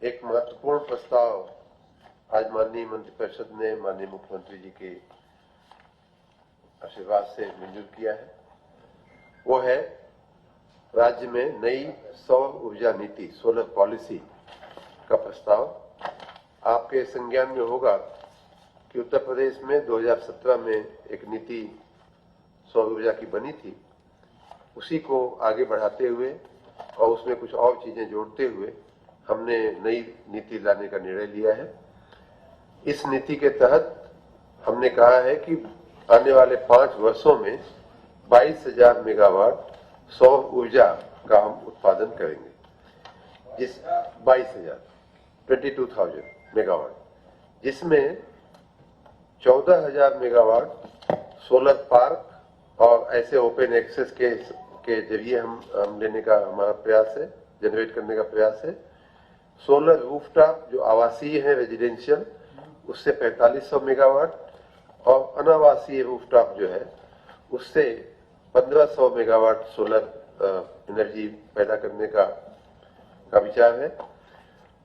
एक महत्वपूर्ण प्रस्ताव आज माननीय मंत्रिपरिषद ने माननीय मुख्यमंत्री जी के आशीर्वाद से मंजूर किया है। वो है राज्य में नई सौर ऊर्जा नीति, सोलर पॉलिसी का प्रस्ताव। आपके संज्ञान में होगा कि उत्तर प्रदेश में 2017 में एक नीति सौर ऊर्जा की बनी थी। उसी को आगे बढ़ाते हुए और उसमें कुछ और चीजें जोड़ते हुए हमने नई नीति लाने का निर्णय लिया है। इस नीति के तहत हमने कहा है कि आने वाले 5 वर्षों में 22,000 मेगावाट सौर ऊर्जा का हम उत्पादन करेंगे। जिस 22,000 मेगावाट, जिसमें 14,000 मेगावाट सोलर पार्क और ऐसे ओपन एक्सेस के जरिए हम लेने का हमारा प्रयास है, जनरेट करने का प्रयास है। सोलर रूफटॉप जो आवासीय है, रेजिडेंशियल, उससे 4500 मेगावाट और अनावासीय रूफटॉप जो है उससे 1500 मेगावाट सोलर एनर्जी पैदा करने का विचार है।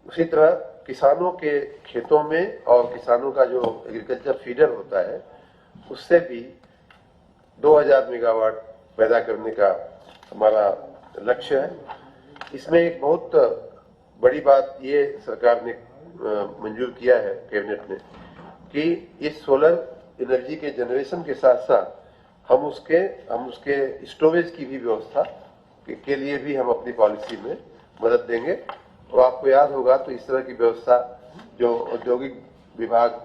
उसी तरह किसानों के खेतों में और किसानों का जो एग्रीकल्चर फीडर होता है उससे भी 2000 मेगावाट पैदा करने का हमारा लक्ष्य है। इसमें एक बहुत बड़ी बात ये सरकार ने मंजूर किया है कैबिनेट ने कि इस सोलर एनर्जी के जनरेशन के साथ साथ हम उसके स्टोरेज की भी व्यवस्था के लिए भी हम अपनी पॉलिसी में मदद देंगे। और आपको याद होगा तो इस तरह की व्यवस्था जो औद्योगिक विभाग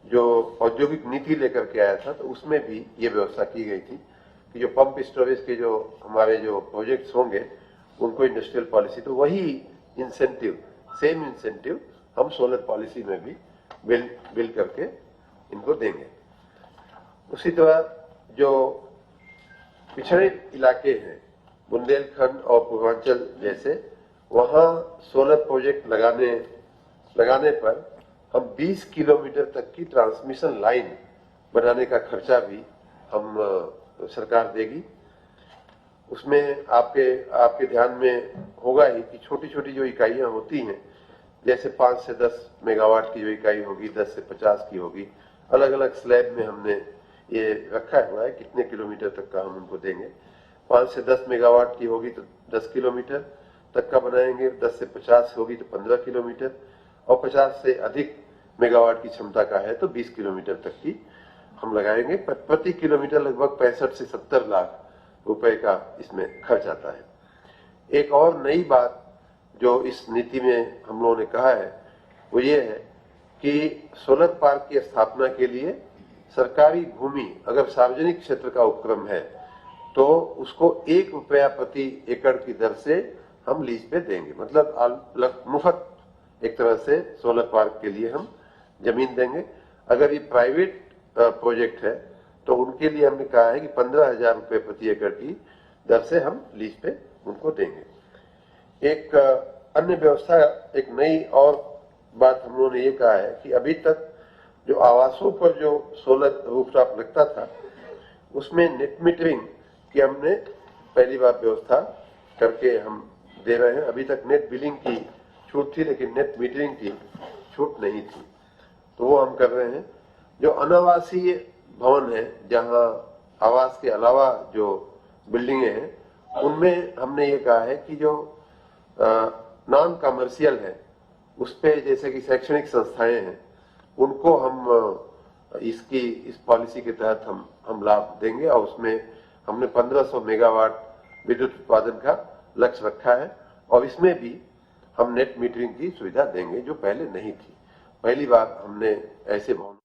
जो औद्योगिक नीति लेकर के आया था तो उसमें भी ये व्यवस्था की गई थी कि जो पंप स्टोरेज के जो हमारे जो प्रोजेक्ट्स होंगे उनको इंडस्ट्रियल पॉलिसी, तो वही इंसेंटिव, सेम इंसेंटिव हम सोलर पॉलिसी में भी बिल करके इनको देंगे। उसी तरह जो पिछड़े इलाके हैं, बुंदेलखंड और पूर्वांचल जैसे, वहां सोलर प्रोजेक्ट लगाने पर हम 20 किलोमीटर तक की ट्रांसमिशन लाइन बनाने का खर्चा भी हम सरकार देगी। उसमें आपके ध्यान में होगा ही कि छोटी छोटी जो इकाइयां होती हैं, जैसे 5 से 10 मेगावाट की जो इकाई होगी, 10 से 50 की होगी, अलग अलग स्लैब में हमने ये रखा हुआ है कितने किलोमीटर तक का हम उनको देंगे। 5 से 10 मेगावाट की होगी तो 10 किलोमीटर तक का बनाएंगे, 10 से 50 होगी तो 15 किलोमीटर, और 50 से अधिक मेगावाट की क्षमता का है तो 20 किलोमीटर तक की हम लगाएंगे। प्रति किलोमीटर लगभग 65 से 70 लाख रुपए का इसमें खर्च आता है। एक और नई बात जो इस नीति में हम लोगों ने कहा है वो ये है कि सोलर पार्क की स्थापना के लिए सरकारी भूमि अगर सार्वजनिक क्षेत्र का उपक्रम है तो उसको ₹1 प्रति एकड़ की दर से हम लीज पे देंगे। मतलब मुफ्त एक तरह से सोलर पार्क के लिए हम जमीन देंगे। अगर ये प्राइवेट प्रोजेक्ट है तो उनके लिए हमने कहा है कि 15,000 रुपए प्रति एकड़ की दर से हम लीज पे उनको देंगे। एक अन्य व्यवस्था, एक नई और बात हम लोगों ने ये कहा है कि अभी तक जो आवासों पर जो सोलर रूफटॉप लगता था उसमें नेट मीटरिंग की हमने पहली बार व्यवस्था करके हम दे रहे हैं। अभी तक नेट बिलिंग की छूट थी लेकिन नेट मीटरिंग की छूट नहीं थी, तो वो हम कर रहे हैं। जो अनावासीय भवन है, जहां आवास के अलावा जो बिल्डिंगे हैं, उनमें हमने ये कहा है कि जो नॉन कमर्शियल है उस पे जैसे कि शैक्षणिक संस्थाएं हैं उनको हम इस पॉलिसी के तहत हम लाभ देंगे और उसमें हमने 1500 मेगावाट विद्युत उत्पादन का लक्ष्य रखा है। और इसमें भी हम नेट मीटरिंग की सुविधा देंगे जो पहले नहीं थी। पहली बार हमने ऐसे भवन